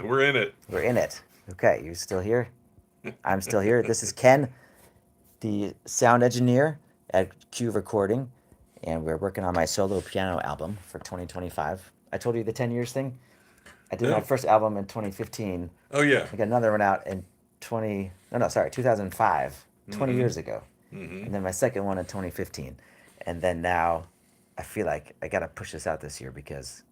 We're in it. We're in it. Okay, you still here? I'm still here. This is Ken, the sound engineer at Q Recording, and we're working on my solo piano album for 2025. I told you the 10 years thing. I did my No. first album in 2015. Oh yeah. I got another one out in 2005, 20 Mm-hmm. years ago. Mm-hmm. And then my second one in 2015. And then now I feel like I got to push this out this year because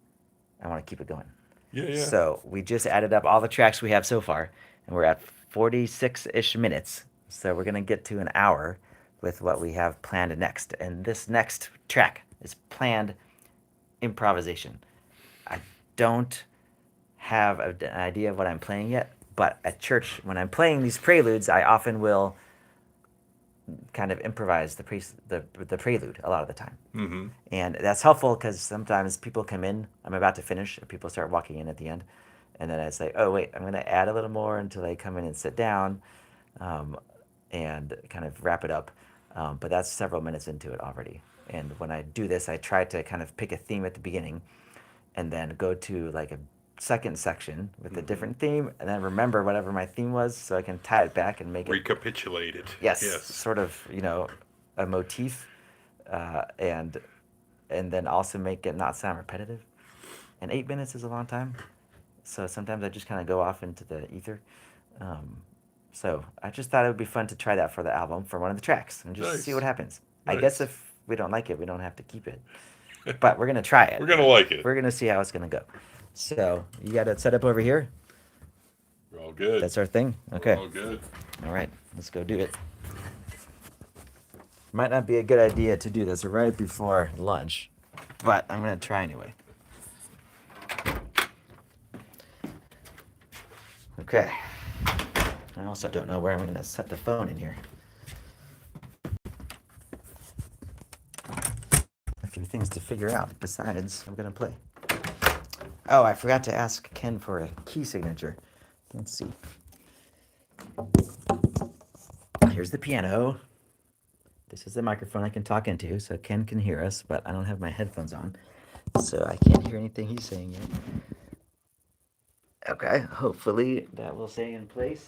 I want to keep it going. Yeah, yeah. So we just added up all the tracks we have so far, and we're at 46 ish minutes. So we're going to get to an hour with what we have planned next. And this next track is planned improvisation. I don't have an idea of what I'm playing yet, but at church, when I'm playing these preludes, I often will kind of improvise the prelude a lot of the time. Mm-hmm. And that's helpful because sometimes people come in, I'm about to finish, and people start walking in at the end. And then I say, oh, wait, I'm going to add a little more until they come in and sit down um, and kind of wrap it up. But that's several minutes into it already. And when I do this, I try to kind of pick a theme at the beginning and then go to like a second section with a Mm-hmm. different theme and then remember whatever my theme was so I can tie it back and make it, Recapitulated. yes, Yes. sort of, a motif and then also make it not sound repetitive. And 8 minutes is a long time, so sometimes I just kind of go off into the ether. Um, so I just thought it would be fun to try that for the album for one of the tracks and just see what Nice. happens. I guess Nice. if we don't like it, we don't have to keep it, but we're gonna try it. We're gonna like it. We're gonna see how it's gonna go. So you got it set up over here. We're all good. That's our thing. We're Okay. all good. All right. Let's go do it. Might not be a good idea to do this right before lunch, but I'm gonna try anyway. Okay. I also don't know where I'm going to set the phone in here. A few things to figure out besides I'm going to play. Oh, I forgot to ask Ken for a key signature. Let's see. Here's the piano. This is the microphone I can talk into so Ken can hear us, but I don't have my headphones on, so I can't hear anything he's saying yet. Okay, hopefully that will stay in place.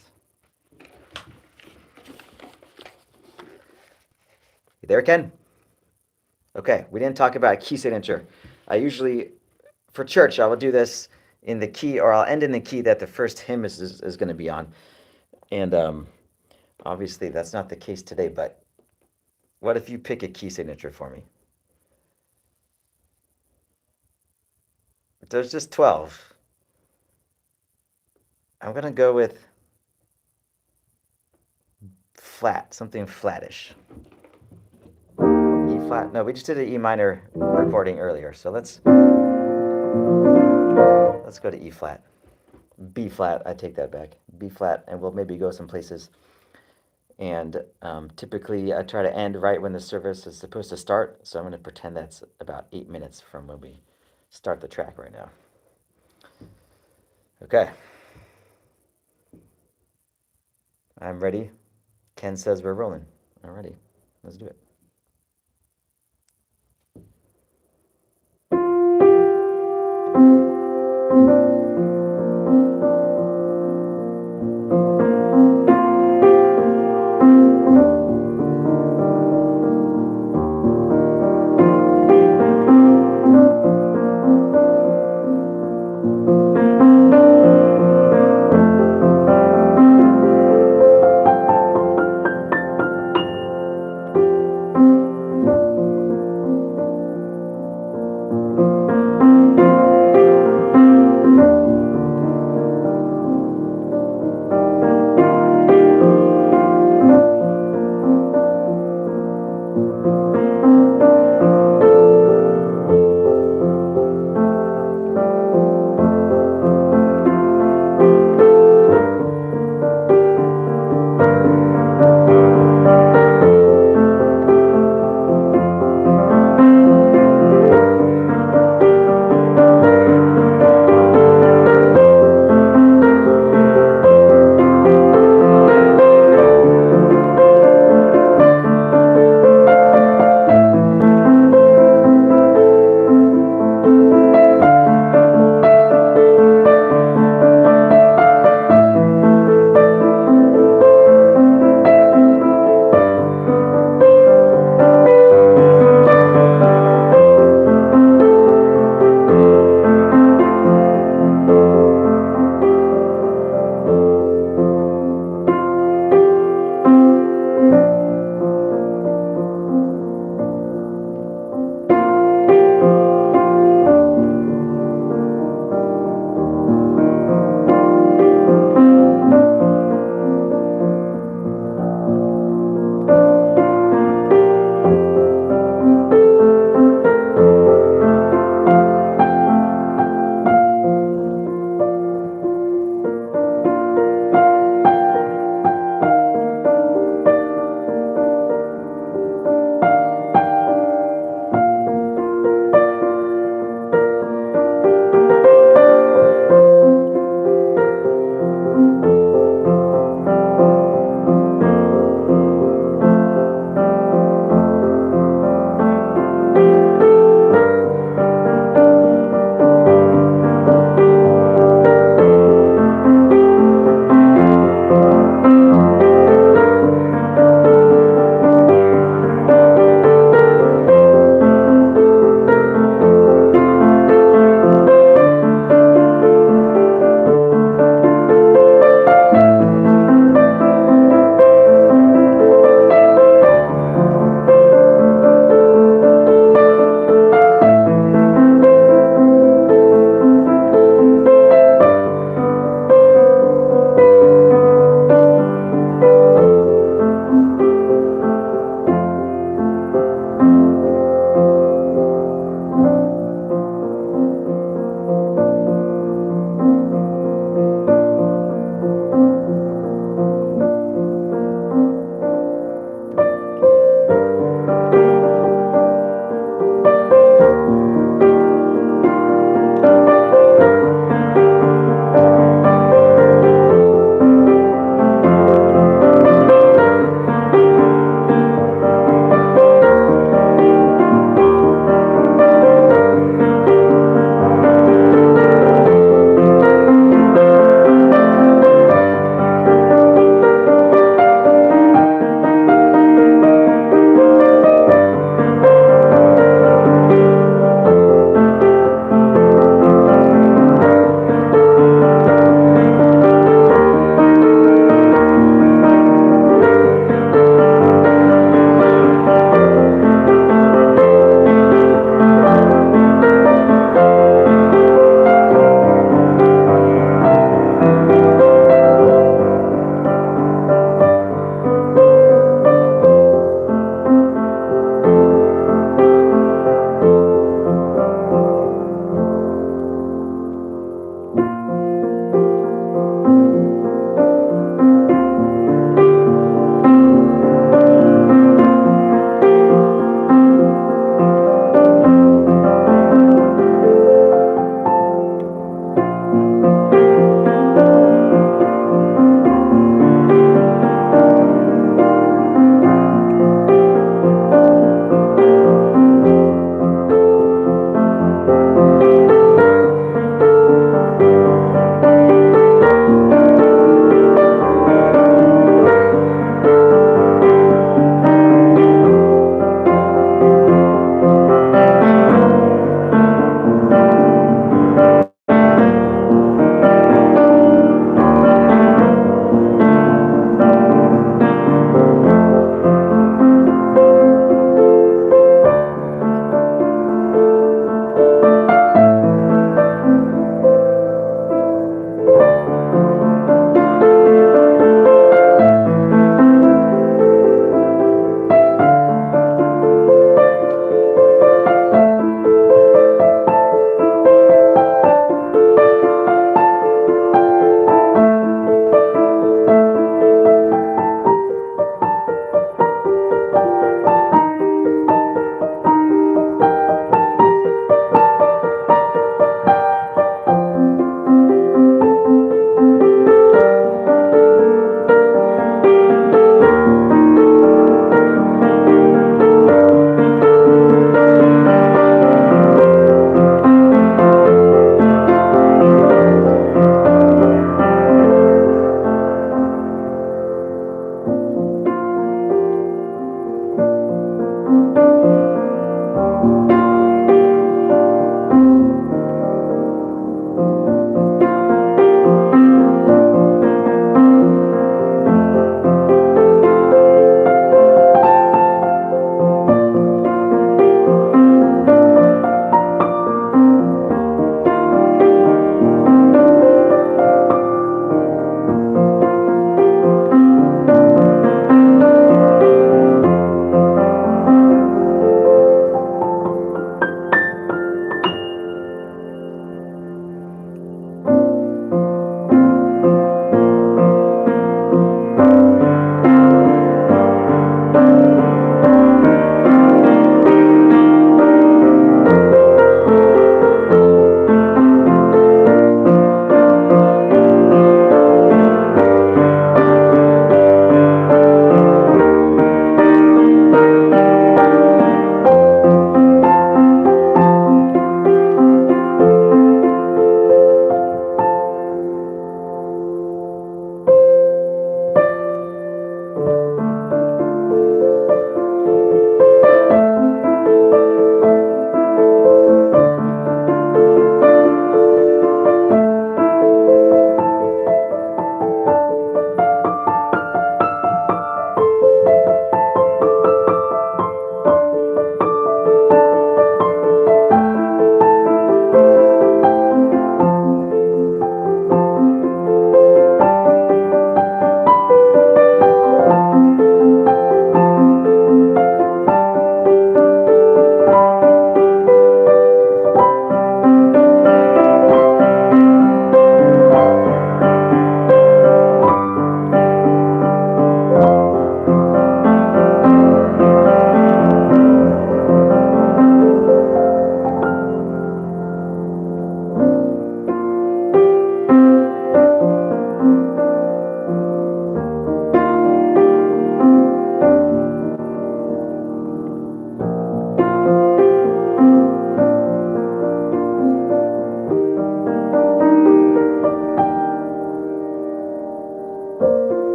You there, Ken? Okay, we didn't talk about key signature. I usually, for church, I will do this in the key, or I'll end in the key that the first hymn is going to be on. And obviously, that's not the case today, but what if you pick a key signature for me? There's just 12. I'm going to go with flat, something flattish. E flat. No, we just did an E minor recording earlier, so let's go to E flat. B flat, I take that back. B flat, and we'll maybe go some places. And typically, I try to end right when the service is supposed to start, so I'm going to pretend that's about 8 minutes from when we start the track right now. Okay. I'm ready. Ken says we're rolling. Alrighty, let's do it.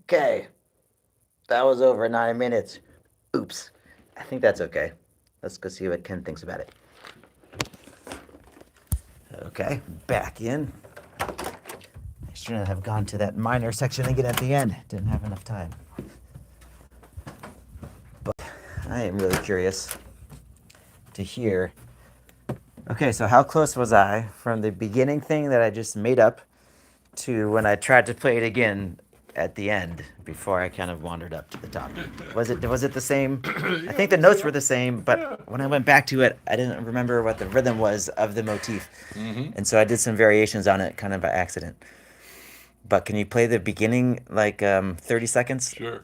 Okay, that was over 9 minutes. Oops. I think that's okay. Let's go see what Ken thinks about it. Okay, back in. I shouldn't have gone to that minor section again at the end. Didn't have enough time. But I am really curious to hear. Okay, so how close was I from the beginning thing that I just made up to when I tried to play it again at the end before I kind of wandered up to the top? Was it the same? I think the notes were the same, but when I went back to it, I didn't remember what the rhythm was of the motif. And so I did some variations on it kind of by accident. But can you play the beginning like 30 seconds? Sure.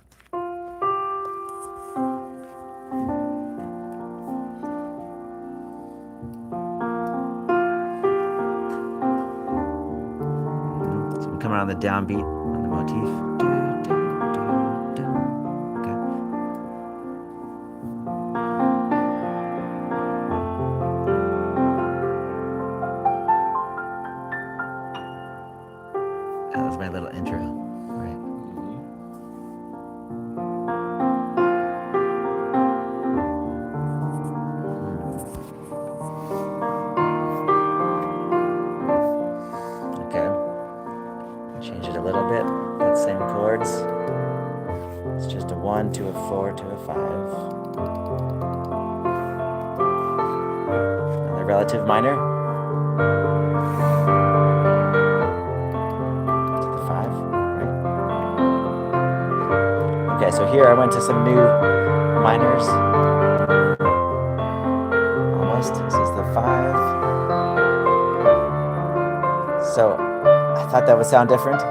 So I'm coming on the downbeat on the motif. Okay. That was my little intro. Right. Okay. Change it a little bit. That same chords. It's just a 1 to a 4 to a 5. Another relative minor. To the 5, right? Okay, so here I went to some new minors. Almost. This is the 5. So I thought that would sound different,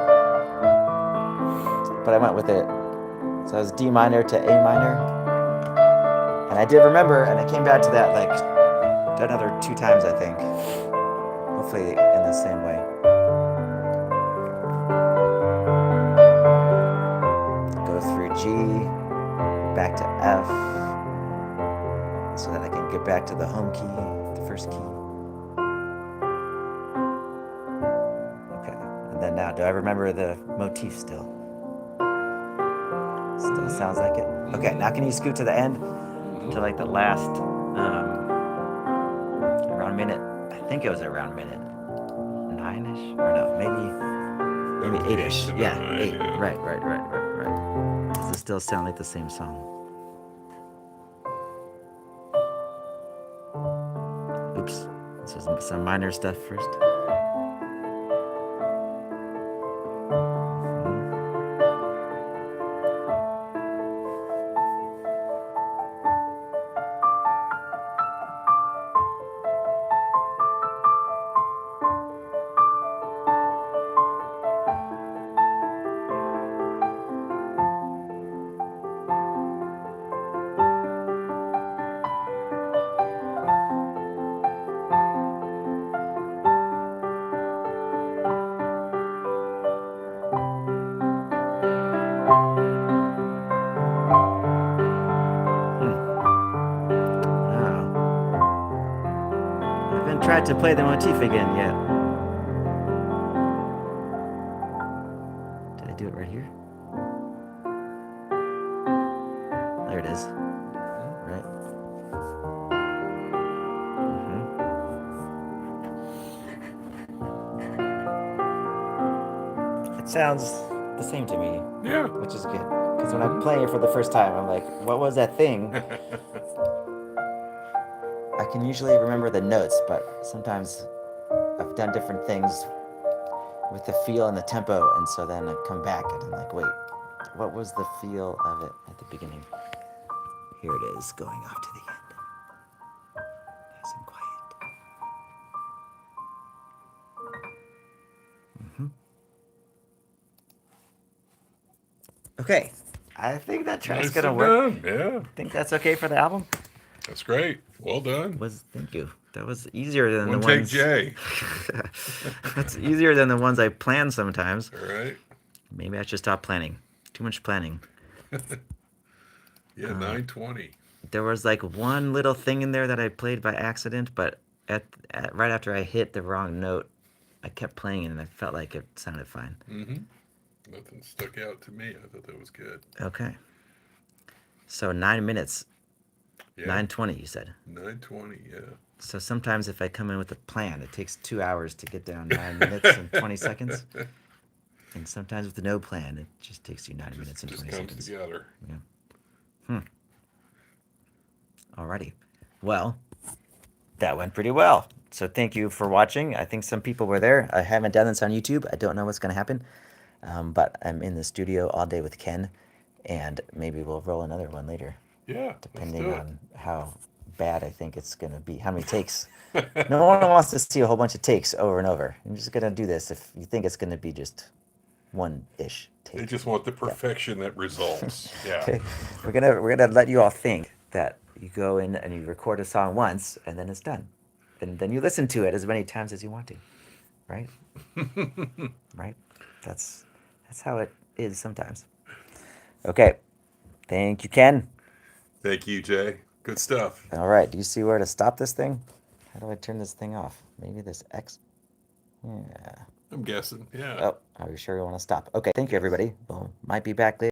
but I went with it. So it was D minor to A minor. And I did remember, and I came back to that like another 2 times, I think. Hopefully in the same way. Go through G, back to F, so that I can get back to the home key, the first key. Okay, and then now, do I remember the motif still? Still sounds like it. Okay, now can you scoot to the end, to like the last, around minute, I think it was around minute 9-ish, or no, maybe 8-ish. Yeah, 8. Right. Does it still sound like the same song? Oops, this is some minor stuff first. Tried to play the motif again yet. Did I do it right here? There it is. Right. It sounds the same to me. Yeah. Which is good. Because when I'm playing it for the first time, I'm like, what was that thing? I can usually remember the notes, but sometimes I've done different things with the feel and the tempo, and so then I come back and I'm like, wait, what was the feel of it at the beginning? Here it is, going off to the end. Nice and quiet. Okay, I think that track's Nicely gonna work. done. Yeah, Think that's okay for the album? that's great. Well done. Thank you. That was easier than One the take, ones. Jay. That's easier than the ones I plan sometimes. All right. Maybe I should stop planning. Too much planning. Yeah, 9:20. There was like one little thing in there that I played by accident, but right after I hit the wrong note, I kept playing it and I felt like it sounded fine. Mm-hmm. Nothing stuck out to me. I thought that was good. Okay. So 9 minutes, Yeah. 9:20. You said. 9:20. Yeah. So sometimes if I come in with a plan, it takes 2 hours to get down 9 minutes and 20 seconds. And sometimes with no plan, it just takes you 9 minutes and just 20 comes seconds. together. Yeah. Alrighty. Well, that went pretty well. So thank you for watching. I think some people were there. I haven't done this on YouTube. I don't know what's going to happen. But I'm in the studio all day with Ken, and maybe we'll roll another one later, Yeah. depending let's on how bad I think it's going to be. How many takes? No one wants to see a whole bunch of takes over and over. I'm just going to do this if you think it's going to be just one-ish take. They just want the perfection that results. Yeah. Okay, we're gonna let you all think that you go in and you record a song once and then it's done, and then you listen to it as many times as you want to, right? Right? That's how it is sometimes. Okay, thank you, Ken. Thank you, Jay. Good stuff. All right, do you see where to stop this thing? How do I turn this thing off? Maybe this X. Yeah. I'm guessing. Yeah. Oh, are you sure you want to stop? Okay, thank you, everybody. Well, might be back later.